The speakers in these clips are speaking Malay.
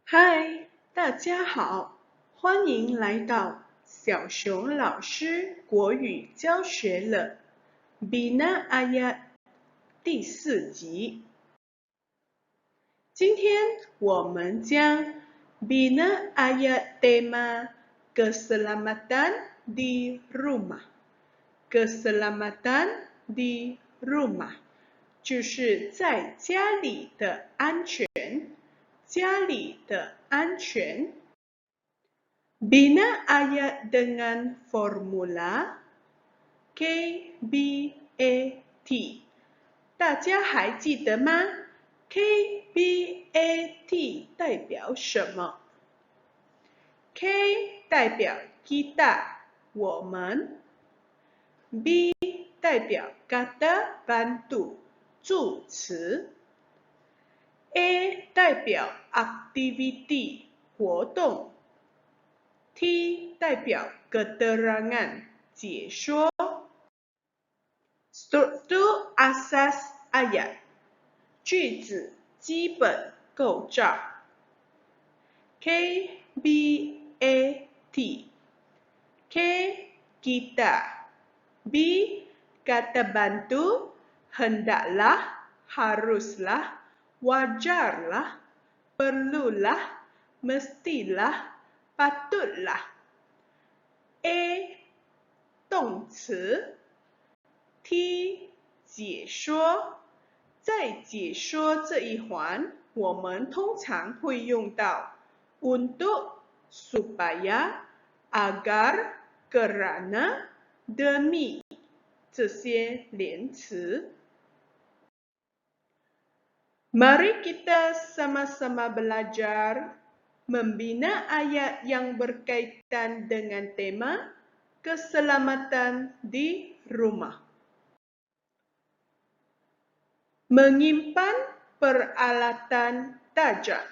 嗨，大家好，欢迎来到小熊老师国语教学了 Bina Ayat 第4集。今天我们将 Bina Ayat tema Keselamatan di Rumah。Keselamatan di Rumah 就是在家里的安全。家里的安全。Bina ayat dengan formula KBAT， 大家还记得吗？ KBAT 代表什么？ K 代表 kita 我们， B 代表 kata bantu 助词。A 代表 activity 活动 ，T 代表 keterangan 解说。Struktur asas ayat 句子基本构造 KBAT K kita B kata bantu hendaklah haruslah wajarlah, perlulah, mestilah, patutlah. A 动词 T 解说，在解说这一环，我们通常会用到 untuk, supaya, agar, kerana, demi 这些连词。Mari kita sama-sama belajar membina ayat yang berkaitan dengan tema keselamatan di rumah. Menyimpan peralatan tajam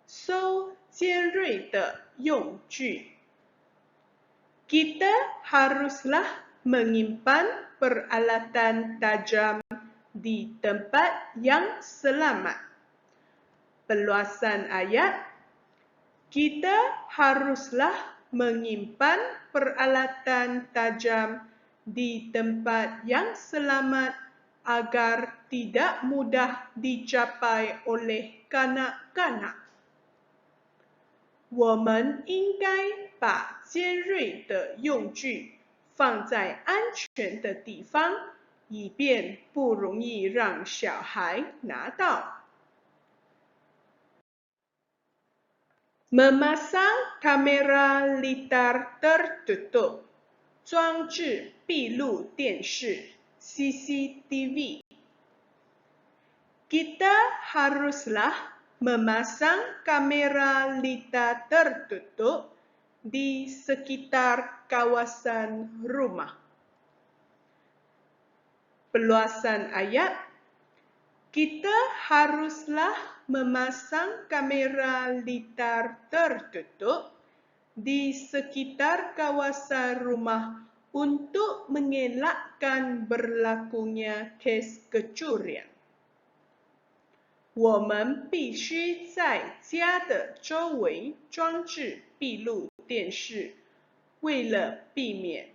收尖锐的用具 Kita haruslah menyimpan peralatan tajam di tempat yang selamat. Peluasan ayat, kita haruslah menyimpan peralatan tajam di tempat yang selamat agar tidak mudah dicapai oleh kanak-kanak. 我们应该把尖锐的用具放在安全的地方，以便不容易让小孩拿到。Memasang kamera litar tertutup 装置闭路电视 CCTV Kita haruslah memasang kamera litar tertutup di sekitar kawasan rumah. Peluasan ayat, kita haruslah memasang kamera litar tertutup di sekitar kawasan rumah untuk mengelakkan berlakunya kes kecurian. 我们必须在家的周围装置闭路电视，为了避免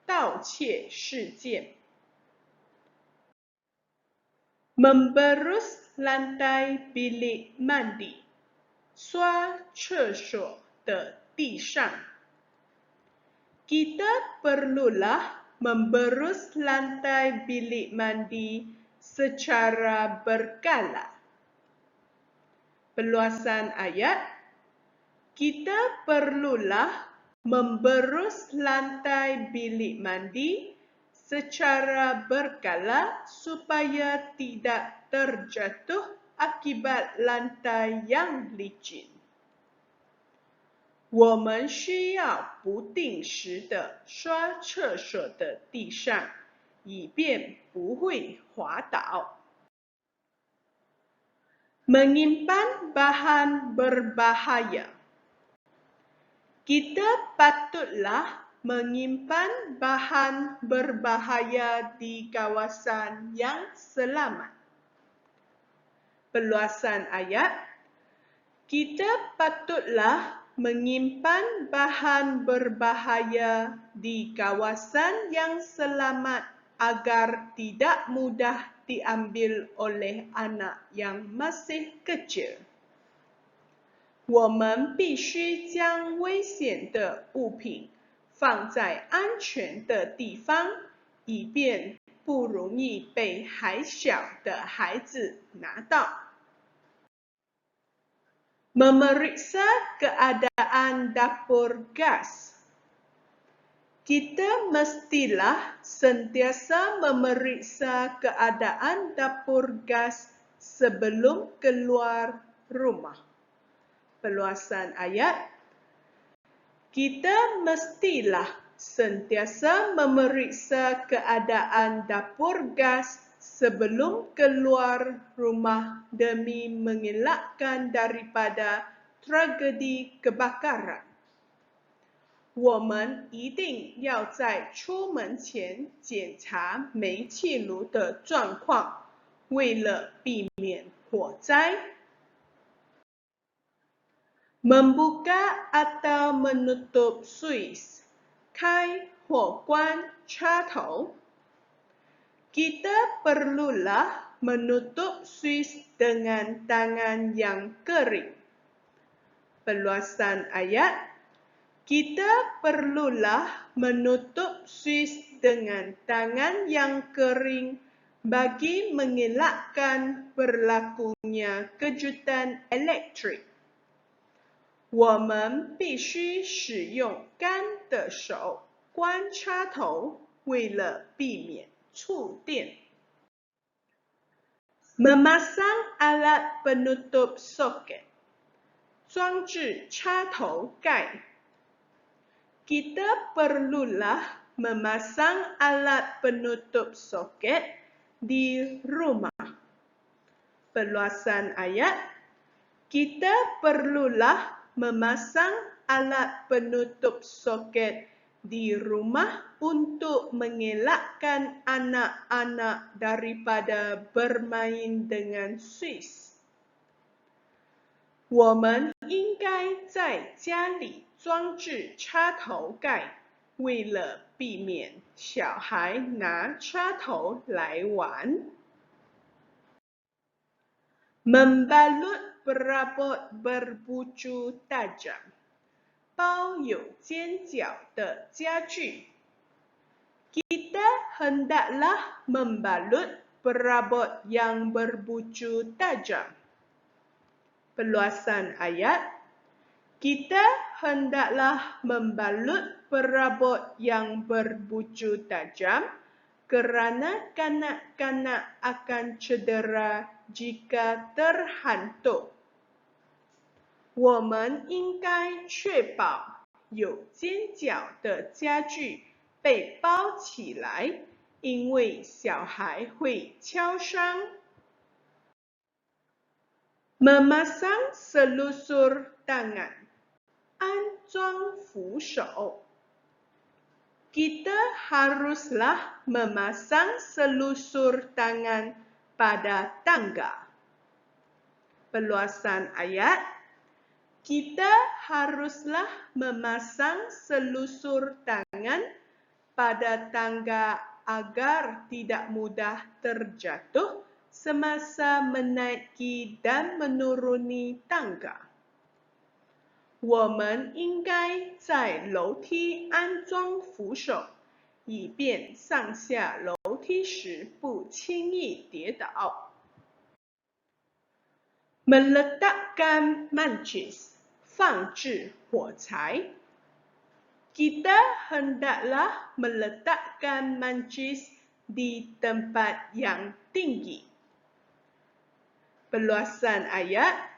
盗窃事件。Memberus lantai bilik mandi 刷厕所的地上 Kita perlulah memberus lantai bilik mandi secara berkala. Peluasan ayat, kita perlulah memberus lantai bilik mandi secara berkala supaya tidak terjatuh akibat lantai yang licin. 我们需要不定时地刷厕所的地上，以便不会滑倒。Menyimpan bahan berbahaya. Kita patutlah menyimpan bahan berbahaya di kawasan yang selamat. Peluasan ayat, Kita patutlah menyimpan bahan berbahaya di kawasan yang selamat agar tidak mudah diambil oleh anak yang masih kecil. 我们必须将危险的物品放在安全的地方，以便不容易被还小的孩子拿到。Memeriksa keadaan dapur gas. Kita mestilah sentiasa memeriksa keadaan dapur gas sebelum keluar rumah. Perluasan ayat. Kita mestilah sentiasa memeriksa keadaan dapur gas sebelum keluar rumah demi mengelakkan daripada tragedi kebakaran. 我们一定要在出门前检查煤气炉的状况，为了避免火灾。Membuka atau menutup suis, 开或关插头。Kita perlulah menutup suis dengan tangan yang kering. Perluasan ayat. Kita perlulah menutup suis dengan tangan yang kering bagi mengelakkan berlakunya kejutan elektrik. 我们必须使用干的手关插头，为了避免触电。Memasang alat penutup soket. 装置插头盖。Kita perlulah memasang alat penutup soket di rumah. Perluasan ayat. Kita perlulah memasang alat penutup soket di rumah untuk mengelakkan anak-anak daripada bermain dengan suis. 我们应该在家里装置插头盖，为了避免小孩拿插头来玩。Membalut perabot berbucu tajam. 包有尖角的家具。Kita hendaklah membalut perabot yang berbucu tajam. Perluasan ayat. Kita hendaklah membalut perabot yang berbucu tajam kerana kanak-kanak akan cedera jika terhantuk. 我们应该确保有尖角的家具被包起来，因为小孩会敲伤。Memasang selusur tangan. 安装扶手。Kita haruslah memasang selusur tangan pada tangga. Perluasan ayat. Kita haruslah memasang selusur tangan pada tangga agar tidak mudah terjatuh semasa menaiki dan menuruni tangga. 我们应该在楼梯安装扶手，以便上下楼梯时不轻易跌倒。Meletakkan mancis, 放置火柴。Kita hendaklah meletakkan mancis di tempat yang tinggi. Perluasan ayat.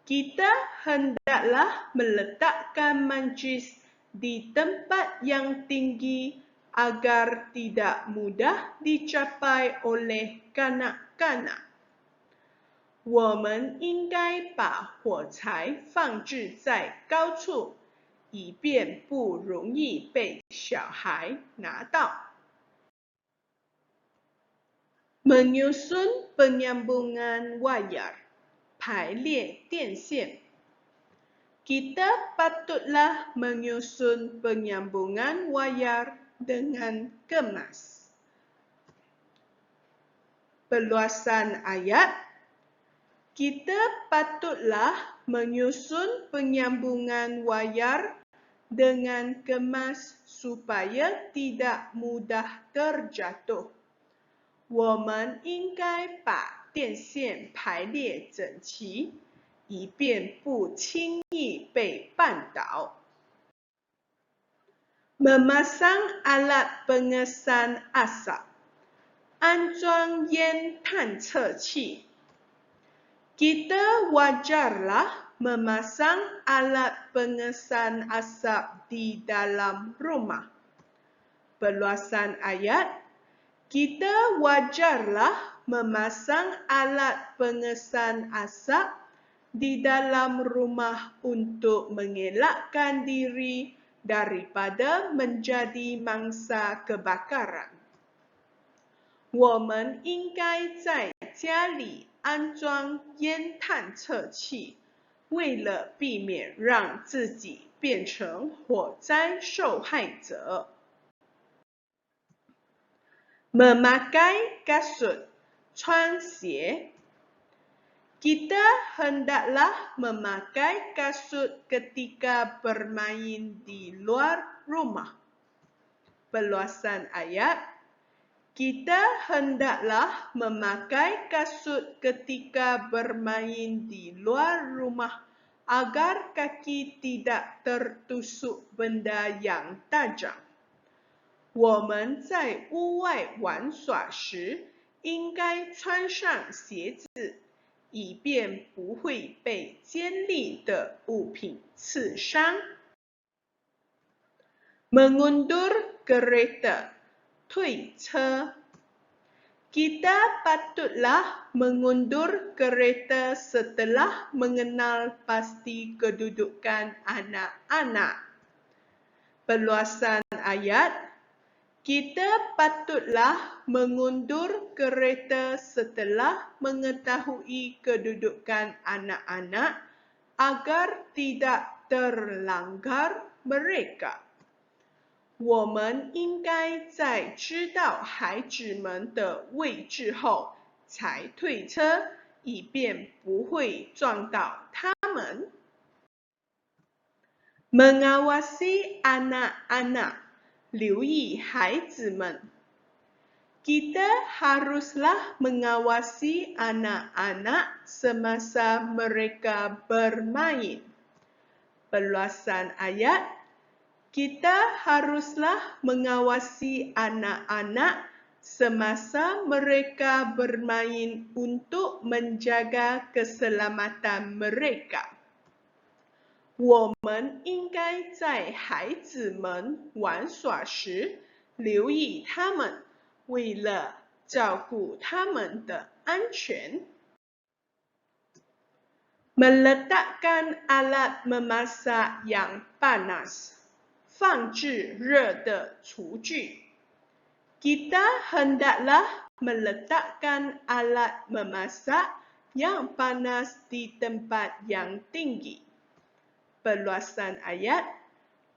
Kita hendaklah meletakkan mancis di tempat yang tinggi agar tidak mudah dicapai oleh kanak-kanak. 我们应该把火柴放置在高处，以便不容易被小孩拿到。Menyusun penyambungan wayar. 排列电线。kita patutlah menyusun penyambungan wayar dengan kemas. Perluasan ayat. Kita patutlah menyusun penyambungan wayar dengan kemas supaya tidak mudah terjatuh. 我们应该把电线排列整齐，以便不轻易被绊倒。Memasang alat pengesan asap. 安装烟探测器。Kita wajarlah memasang alat pengesan asap di dalam rumah. Perluasan ayat. Kita wajarlah memasang alat pengesan asap di dalam rumah untuk mengelakkan diri daripada menjadi mangsa kebakaran. 我们应该在家里安装烟探测器，为了避免让自己变成火灾受害者。Memakai kasut, 穿鞋。Kita hendaklah memakai kasut ketika bermain di luar rumah. Perluasan ayat. Kita hendaklah memakai kasut ketika bermain di luar rumah agar kaki tidak tertusuk benda yang tajam. 我们在屋外玩耍时，应该穿上鞋子，以便不会被尖利的物品刺伤。Mengundur kereta, 推车。Kita patutlah mengundur kereta setelah mengenal pasti kedudukan anak-anak. Perluasan ayat. Kita patutlah mengundur kereta setelah mengetahui kedudukan anak-anak agar tidak terlanggar mereka. 我们应该在知道孩子们的位置后才退车，以便不会撞到他们。Mengawasi anak-anak. 留意孩子们。Kita haruslah mengawasi anak-anak semasa mereka bermain. Perluasan ayat. Kita haruslah mengawasi anak-anak semasa mereka bermain untuk menjaga keselamatan mereka. 我们应该在孩子们玩耍时留意他们，为了照顾他们的安全。Meletakkan alat memasak yang panas. 放置热的厨具。Kita hendaklah meletakkan alat memasak yang panas di tempat yang tinggi. Perluasan ayat.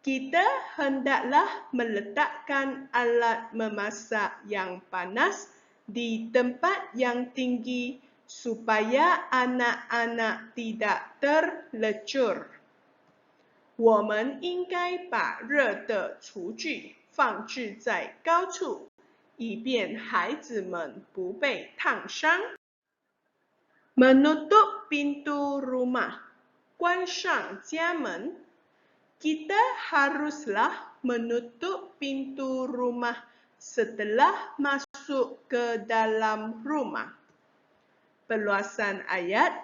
Kita hendaklah meletakkan alat memasak yang panas di tempat yang tinggi supaya anak-anak tidak terlecur. 我们应该把热的厨具放置在高处，以便孩子们不被烫伤。Menutup pintu rumah. 关上家门。Kita haruslah menutup pintu rumah setelah masuk ke dalam rumah. Perluasan ayat.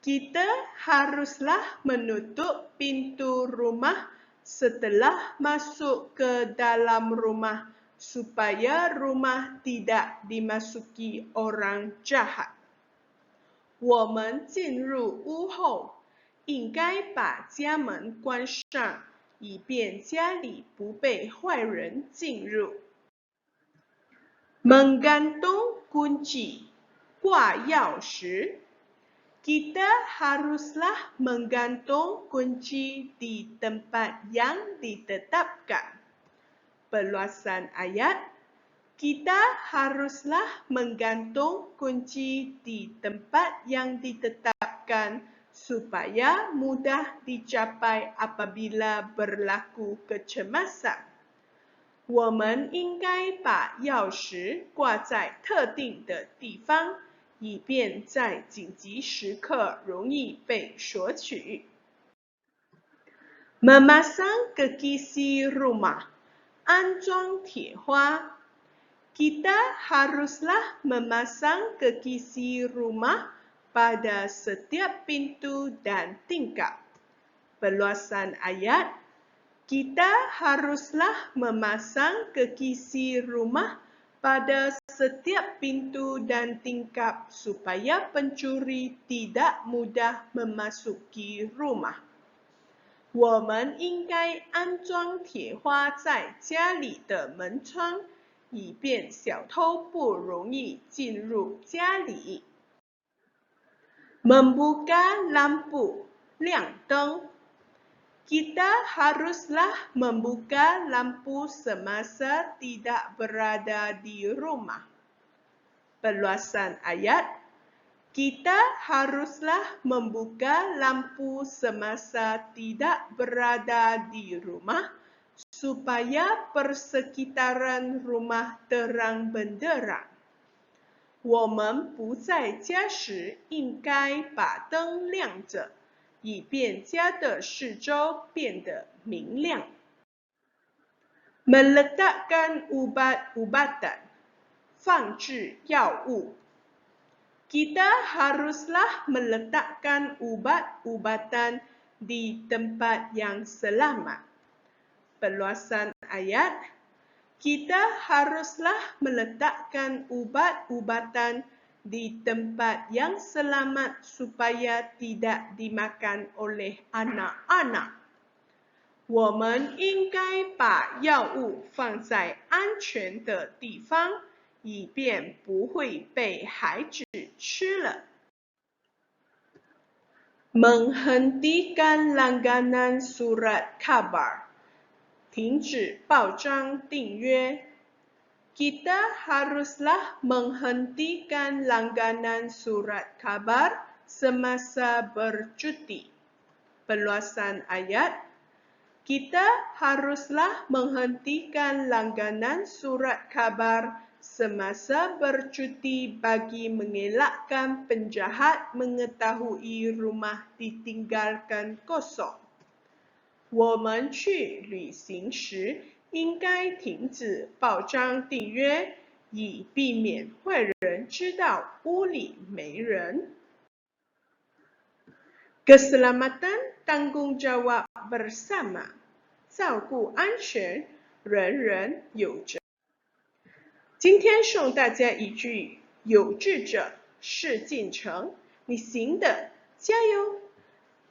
Kita haruslah menutup pintu rumah setelah masuk ke dalam rumah supaya rumah tidak dimasuki orang jahat. 我们进入屋后，应该把家门关上，以便家里不被坏人进入。Menggantung kunci, 挂钥匙。Kita haruslah menggantung kunci di tempat yang ditetapkan. Perluasan ayat. Kita haruslah menggantung kunci di tempat yang ditetapkan supaya mudah dicapai apabila berlaku kecemasan. 我们应该把钥匙挂在特定的地方，以便在紧急时刻容易被索取。Memasang kekisi rumah, 安装铁花。Kita haruslah memasang kekisi rumah pada setiap pintu dan tingkap. Perluasan ayat. Kita haruslah memasang kekisi rumah pada setiap pintu dan tingkap supaya pencuri tidak mudah memasuki rumah. 我们应该安装铁花在家里的门窗，以便小偷不容易进入家里。Membuka lampu, 亮灯。Kita haruslah membuka lampu semasa tidak berada di rumah. Perluasan ayat. Kita haruslah membuka lampu semasa tidak berada di rumah supaya persekitaran rumah terang benderang. 我们不在家时应该把灯亮着，以便家的四周变得明亮。Meletakkan ubat-ubatan, 放置药物。Kita haruslah meletakkan ubat-ubatan di tempat yang selamat. Perluasan ayat. Kita haruslah meletakkan ubat-ubatan di tempat yang selamat supaya tidak dimakan oleh anak-anak. 我们应该把药物放在安全的地方，以便不会被孩子吃了。Menghentikan langganan surat kabar, 停止报章订约。Kita haruslah menghentikan langganan surat kabar semasa bercuti. Perluasan ayat. Kita haruslah menghentikan langganan surat kabar semasa bercuti bagi mengelakkan penjahat mengetahui rumah ditinggalkan kosong. 我们去旅行时应该停止报章订约，以避免坏人知道屋里没人。Keselamatan tanggung jawab bersama, 照顾安全，人人有责。今天送大家一句有志者事竟成，你行的，加油！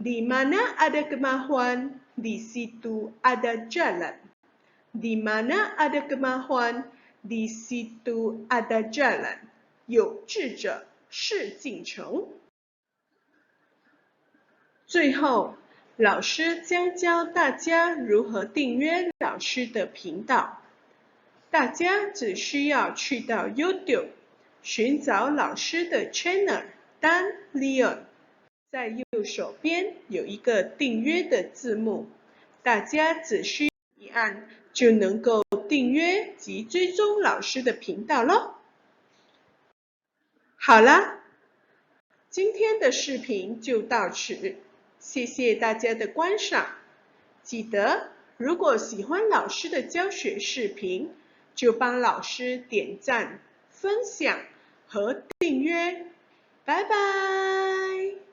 Di mana ada kemajuan, di situ ada jalan. Di mana ada kemajuan, di situ ada jalan. 有志者事竟成。最后，老师将教大家如何订阅老师的频道。大家只需要去到 YouTube 寻找老师的 channel Dan Leon， 在右手边有一个订阅的字幕，大家只需一按就能够订阅及追踪老师的频道咯。好啦，今天的视频就到此，谢谢大家的观赏。记得，如果喜欢老师的教学视频，就帮老师点赞、分享和订阅。拜拜。